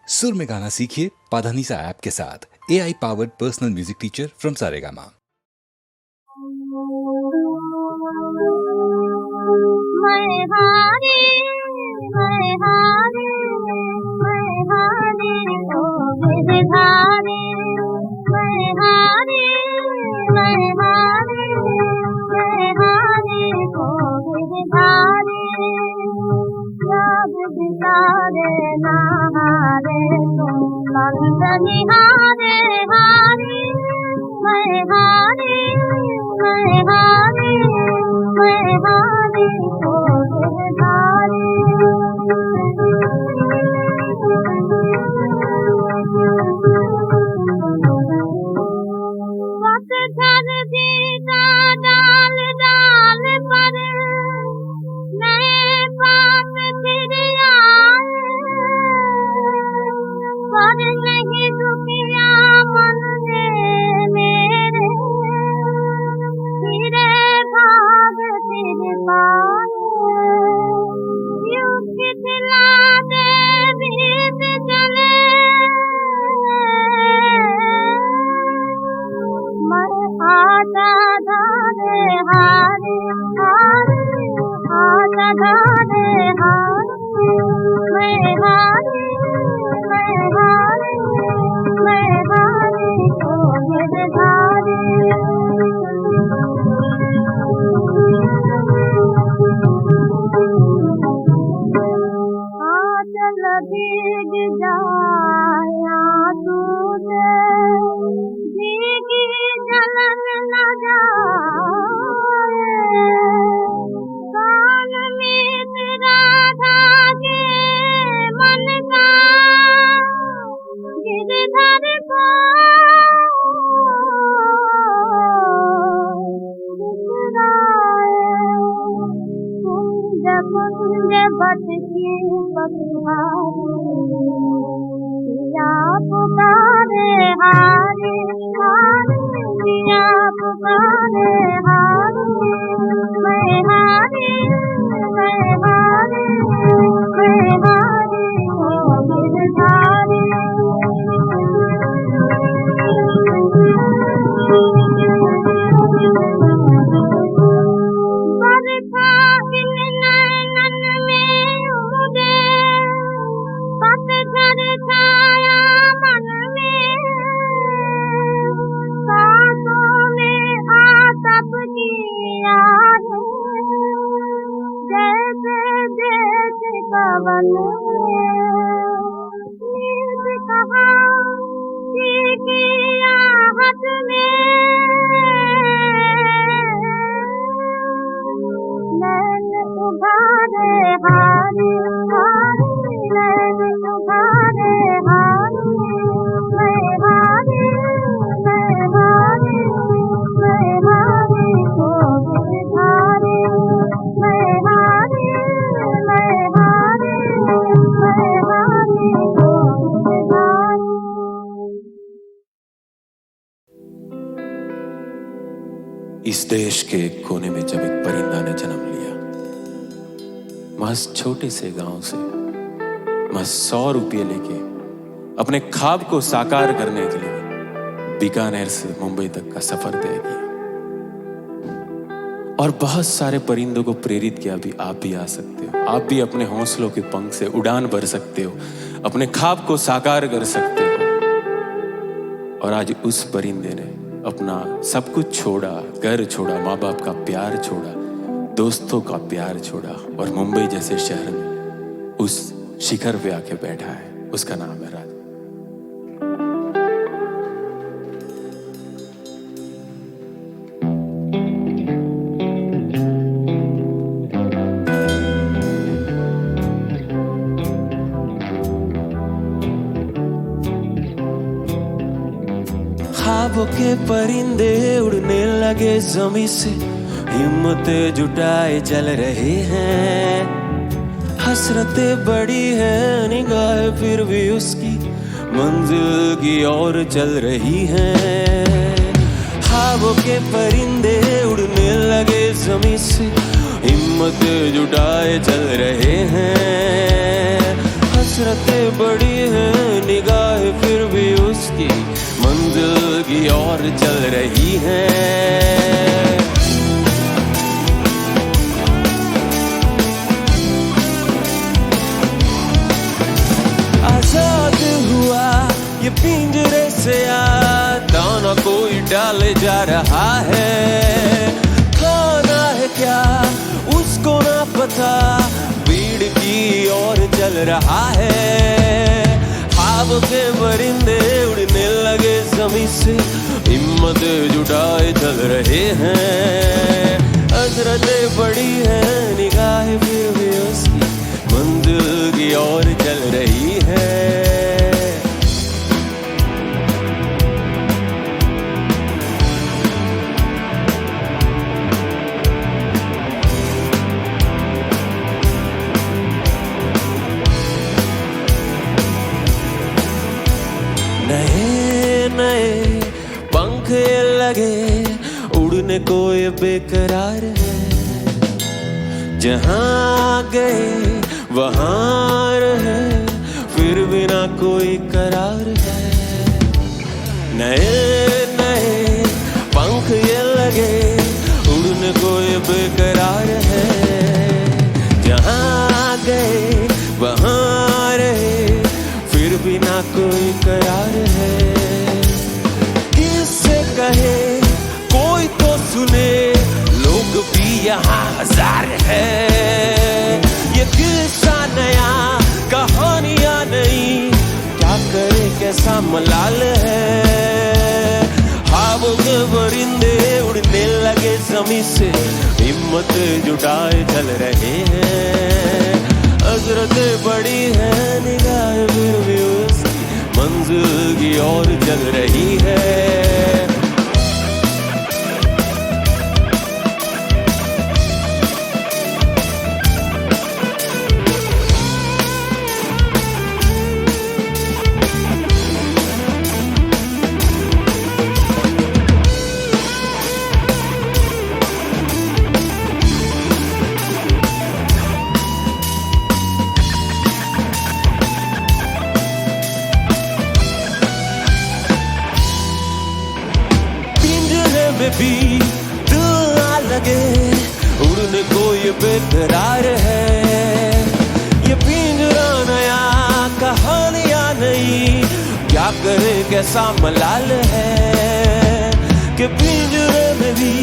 सुर में गाना सीखिए पाधानीसा ऐप के साथ। AI powered personal music teacher from Saregama. इस देश के एक कोने में जब एक परिंदा ने जन्म लिया, महज छोटे से गांव से महज 100 रुपये लेके अपने ख्वाब को साकार करने के लिए बीकानेर से मुंबई तक का सफर तय किया और बहुत सारे परिंदों को प्रेरित किया। भी आप भी आ सकते हो, आप भी अपने हौसलों के पंख से उड़ान भर सकते हो, अपने ख्वाब को साकार कर सकते हो। और आज उस परिंदे ने अपना सब कुछ छोड़ा, घर छोड़ा, माँ बाप का प्यार छोड़ा, दोस्तों का प्यार छोड़ा और मुंबई जैसे शहर में उस शिखर पे आके बैठा है। उसका नाम है राज। ख्वाबों के परिंदे उड़ने लगे ज़मीं से, हिम्मतें जुटाए चल रहे हैं। हसरतें बड़ी है निगाहें फिर भी उसकी मंजिल की ओर चल रही हैं। ख्वाबों के परिंदे उड़ने लगे ज़मीं से, हिम्मतें जुटाए चल रहे हैं। हसरतें बड़ी है और चल रही है। आजाद हुआ ये पिंजरे से दाना कोई डाले जा रहा है। खाना है क्या उसको ना पता, भीड़ की ओर चल रहा है। ख्वाब के परिंदे उड़ने लगे ज़मीं से, हिम्मत जुटाए चल रहे हैं। हसरतें बड़ी है निगाहें फिर भी उसकी मंजिल की ओर चल रही है। नए नए पंख लगे, उड़ने को ये बेकरार है। जहाँ गए वहाँ रहे, फिर भी ना कोई करार है। नए नए पंख ये लगे, उड़ने को ये बेकरार है। जहाँ गए वहाँ रहे, फिर भी ना कोई करार है। किससे कहे कोई तो सुने, लोग भी यहाँ हजार है। ये किस्सा नया कहानियां नहीं, क्या करे कैसा मलाल है। ख्वाबों के परिंदे उड़ने लगे ज़मीं से, हिम्मत जुटाए चल रहे हैं। हसरतें बड़ी है निगाहें फिर भी उसकी मंजिल की ओर चल रही है। भी दिल ना लगे, उड़ने को ये बेकरार है। ये पिंजरा नया कहानियां नहीं, क्या करे कैसा मलाल है। कि पिंजरे में भी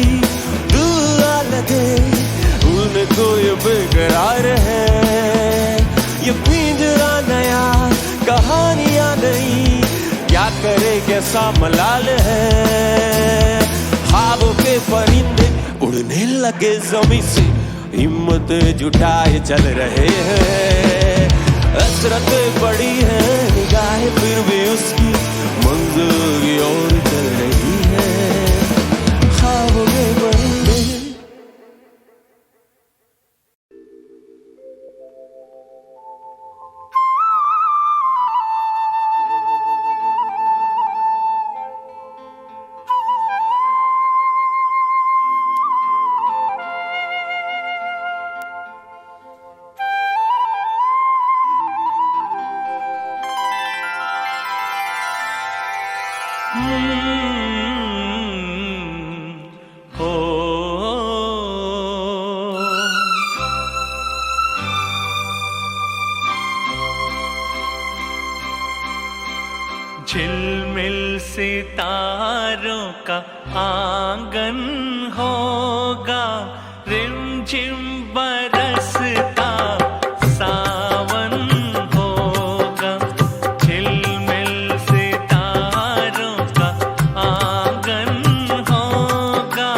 दिल ना लगे, उड़ने को ये बेकरार है। ये पिंजरा नया कहानियां नहीं, क्या करे कैसा मलाल है। ख्वाबों के परिंदे उड़ने लगे ज़मीं से, हिम्मत जुटाए चल रहे हैं। हसरतें बड़ी है निगाहें फिर भी उसकी मंजिल की ओर चल रही है। ख्वाबों के परिंदे। झिलमिल सितारों का आंगन होगा, रिमझिम बरसता सावन होगा। झिलमिल सितारों का आंगन होगा,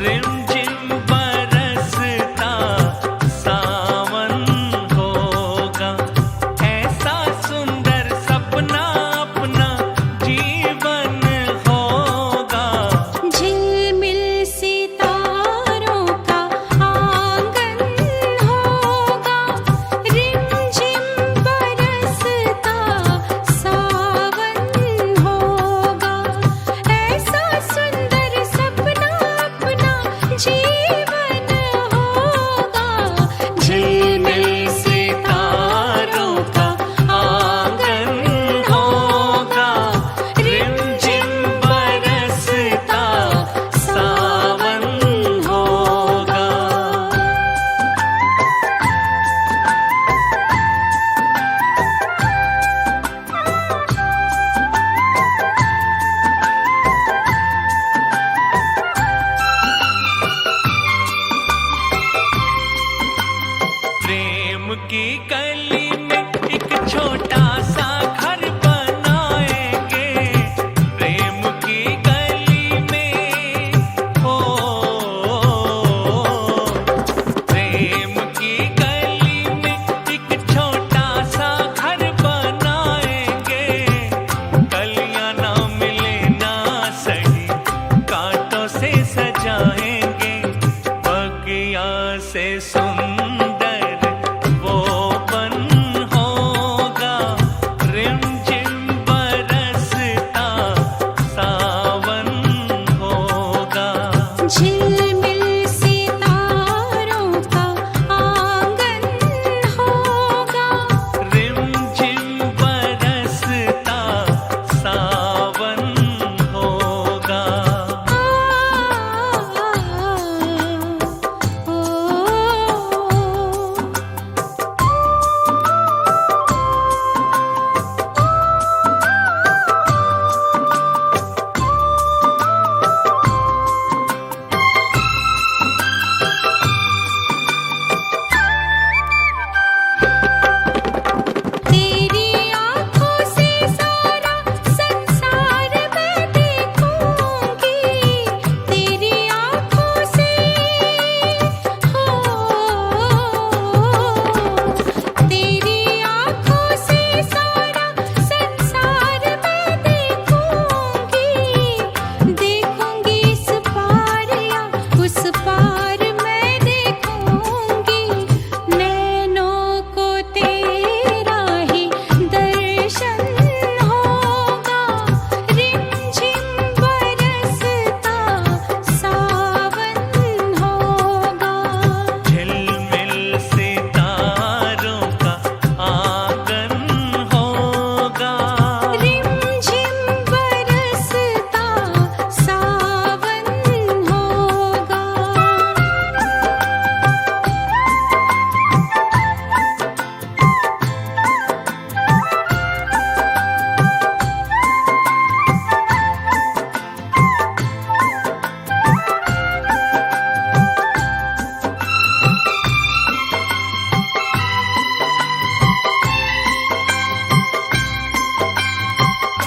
रिमझिम बरसता सावन होगा। ऐसा सुंदर सपना अपना जीवन होगा। झिलमिल सितारों का आंगन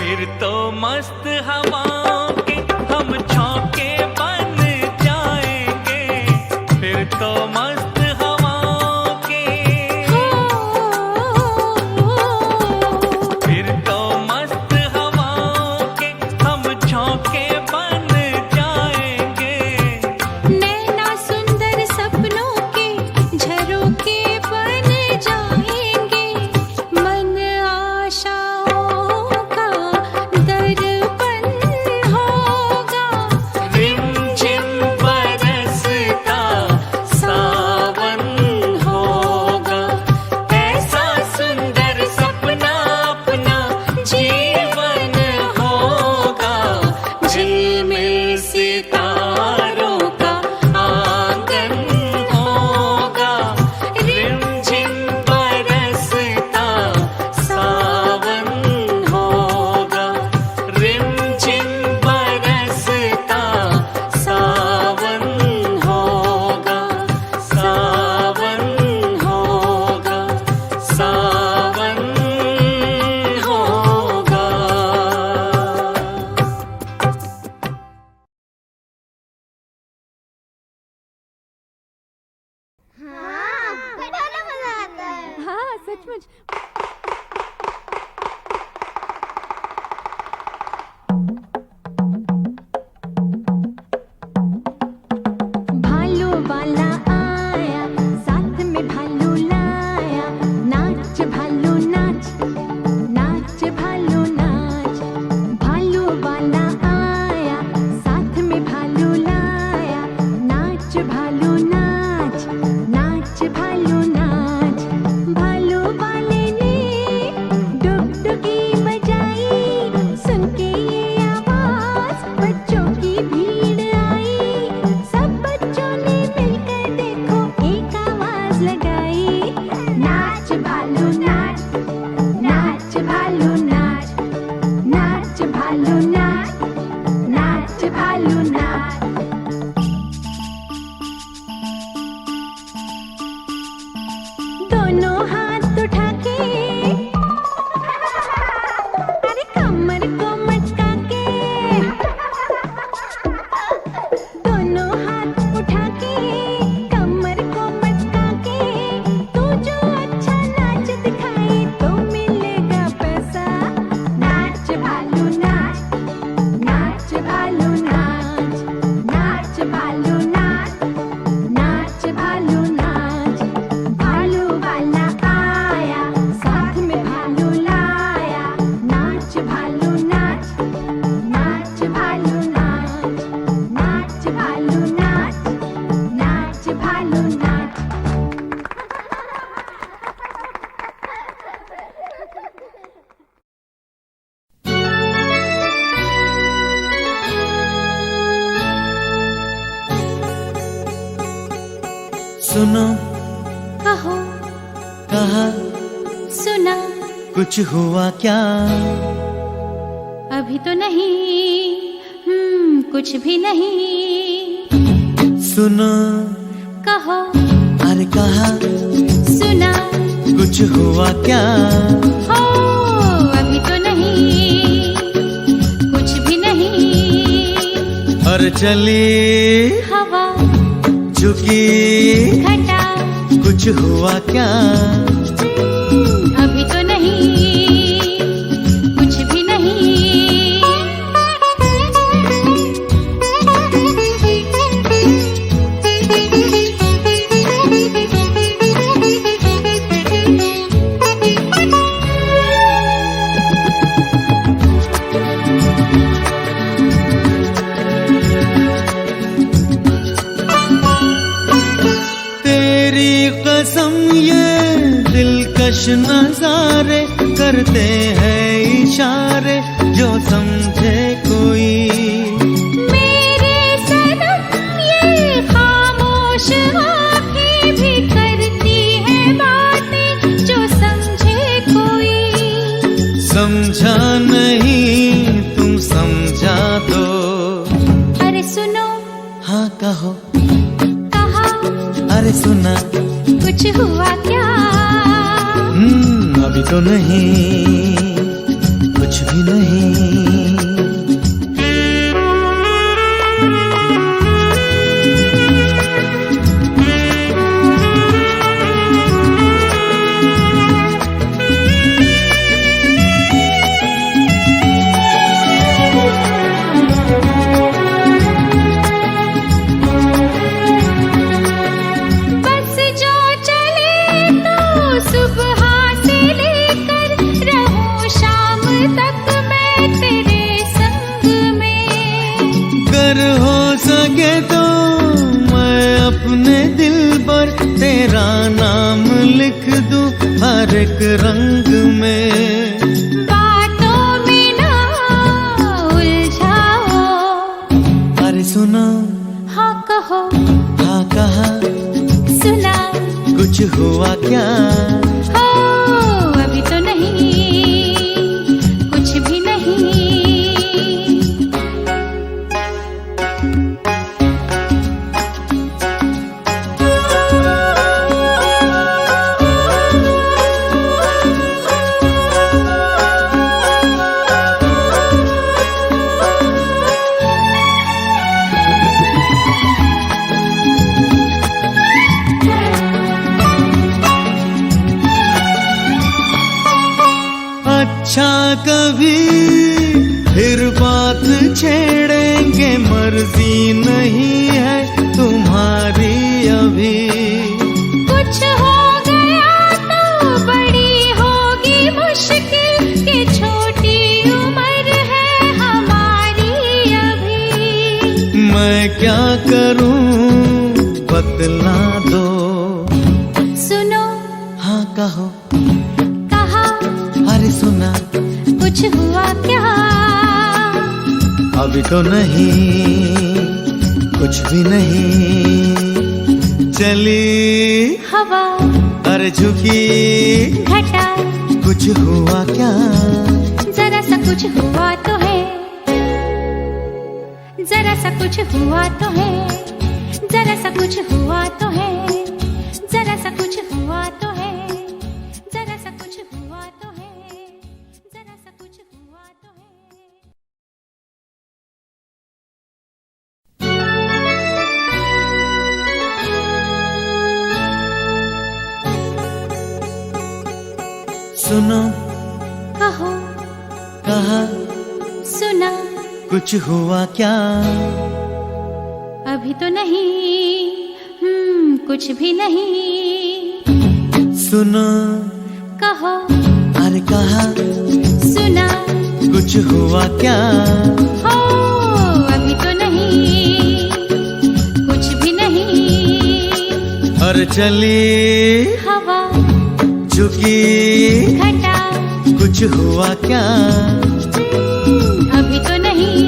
फिर तो मस्त हवाओं के हम झोंके बन जाएंगे, फिर तो मस्त हवाओं के, फिर तो मस्त हवाओं के हम झोंके बन जाएंगे। नैना सुंदर सपनों के झरोखे बन जाएंगे, मन आशाओं का दर्पण होगा। रिमझिम बरसता सावन होगा, ऐसा सुंदर सपना अपना जीवन होगा। झिलमिल सितारों का आंगन होगा, रिमझिम बरसता सावन होगा, रिमझिम बरसता सावन होगा, सावन होगा, सावन होगा। हाँ, बड़ा मजा आता है। हाँ सचमुच। भालू वाला आया, साथ में भालू लाया, नाच भालू नाच, नाच भालू नाच। भालू वाला आया, साथ में भालू लाया, नाच भालू नाच, नाच भालू नाच। भालू वाले ने डुगडुगी बजाई, सुन के ये आवाज बच्चों की भीड़ आई। सब बच्चों ने मिलकर देखो एक आवाज लगाई, नाच भालू नाच, नाच भालू नाच, नाच भालू नाच, नाच भालू नाच। दोनों हाथ उठा के, अरे कमर को मचका के, दोनों हाथ उठा के, कमर को मचका के। तू जो अच्छा नाच दिखाए तो मिलेगा पैसा, नाच भालू नाच, नाच भालू नाच, नाच भालू नाच, नाच भालू नाच। भालू वाला आया, साथ में भालू लाया, नाच भालू नाच, नाच भालू नाच, नाच भालू नाच, नाच भालू नाच। सुनो कहो, कहा सुना, कुछ हुआ क्या? अभी तो नहीं, कुछ भी नहीं। सुनो कहो, अरे कहा सुना, कुछ हुआ क्या? हो अभी तो नहीं, कुछ भी नहीं। और चली हवा, झुकी, घटा, कुछ हुआ क्या? अभी तो नहीं, कुछ भी नहीं। तेरी कसम ये दिलकश नजारे करते हैं इशारे, जो समझे कोई। मेरे सनम ये खामोश आँखें भी करती हैं बातें, जो समझे कोई। समझा नहीं तुम समझा दो। अरे सुनो, हाँ कहो, कहा, अरे सुना, कुछ हुआ क्या? अभी तो नहीं, कुछ भी नहीं। रंग में। बातों में ना उलझाओ, अरे सुना हाँ कहो, हाँ कहा, सुना कुछ हुआ क्या? हो अभी तो नहीं, कुछ भी नहीं। अच्छा कभी फिर बात छेड़ेंगे, मर्जी नहीं है तुम्हारी अभी। कुछ हो गया तो बड़ी होगी मुश्किल, कि छोटी उम्र है हमारी अभी। मैं क्या करूं बतला दो। सुनो हाँ कहो, कहा, अरे सुना कुछ हुआ क्या? अभी तो नहीं, कुछ भी नहीं। चली हवा, अरे झुकी घटा, कुछ हुआ क्या? जरा सा कुछ हुआ तो है, जरा सा कुछ हुआ तो है, जरा सा कुछ हुआ तो है, जरा सा कुछ हुआ तो है, जरा सा कुछ हुआ तो है, जरा सा कुछ हुआ तो है। सुनो कहो, कहा, सुना कुछ हुआ क्या? अभी तो नहीं, कुछ भी नहीं। सुनो कहो, अरे कहा, सुना कुछ हुआ क्या? हो अभी तो नहीं, कुछ भी नहीं। अरे चली हवा, झुकी घटा, कुछ हुआ क्या? अभी तो नहीं,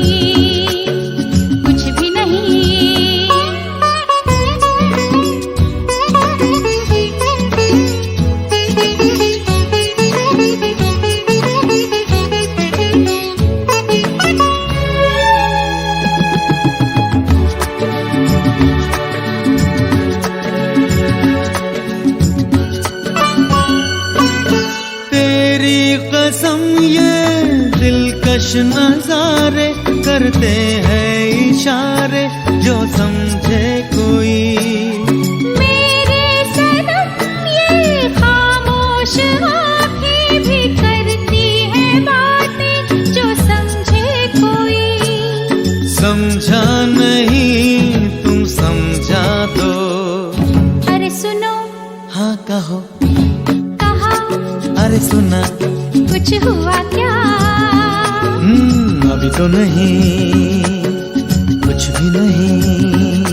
कुछ भी नहीं। कसम ये दिलकश नजारे करते हैं इशारे, जो समझे कोई। मेरे सनम ये खामोश आँखें भी करती है बातें, जो समझे कोई। समझा नहीं तुम समझा दो। अरे सुनो, हाँ कहो, कहा, अरे सुना कुछ हुआ क्या? अभी तो नहीं, कुछ भी नहीं।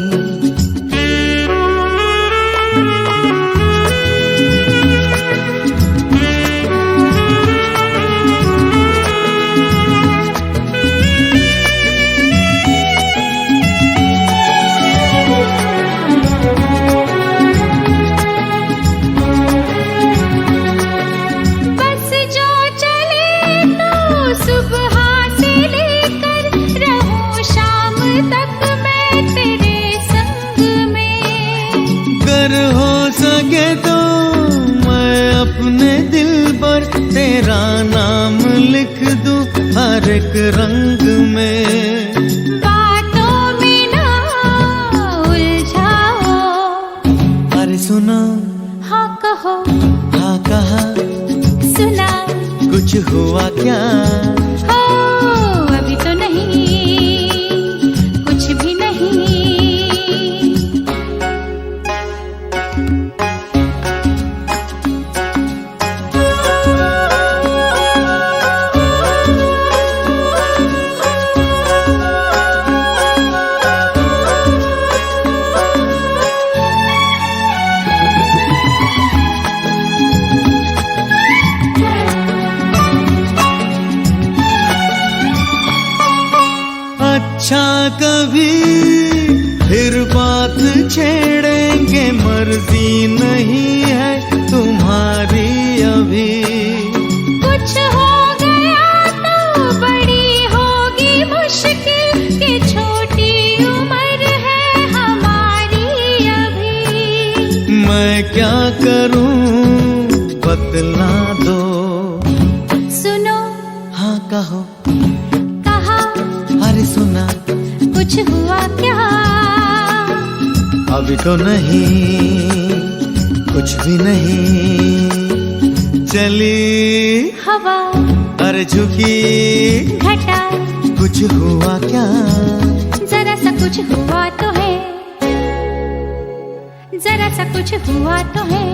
तो मैं अपने दिल पर तेरा नाम लिख दूं हर एक रंग में। बातों में ना उलझाओ, अरे सुनो, हाँ कहो, हाँ कहा, सुना कुछ हुआ क्या? हो अभी तो नहीं, कुछ भी नहीं। अच्छा कभी फिर बात छेड़ेंगे, मर्जी नहीं है तुम्हारी अभी। कुछ हो गया तो बड़ी होगी मुश्किल, कि छोटी उम्र है हमारी अभी। मैं क्या करूं बतला दो। सुनो, हाँ कहो। कहा, अरे सुना। कुछ हुआ क्या? अभी तो नहीं, कुछ भी नहीं। चली हवा, अरे झुकी घटा, कुछ हुआ क्या? जरा सा कुछ हुआ तो है, जरा सा कुछ हुआ तो है।